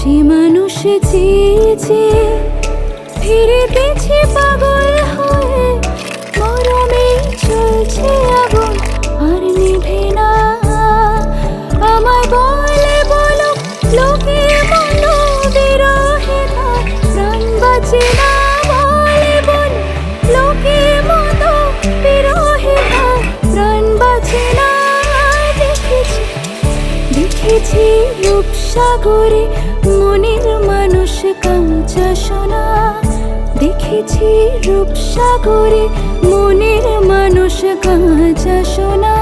সে মানুষ চেয়েছে ফিরিতেছি পাগল হয়ে, মরমে চলছে আগুন আর নিভে না। আমায় বলে বলো লোকে বলো বিরহে তার প্রাণ বাঁচে না। বলে বলো লোকে বলো বিরহে তার প্রাণ বাঁচে না। দেখেছি রূপসাগরে মনের মানুষ কাঁচা সোনা। দেখেছি রূপসাগরে মনের মানুষ কাঁচা সোনা।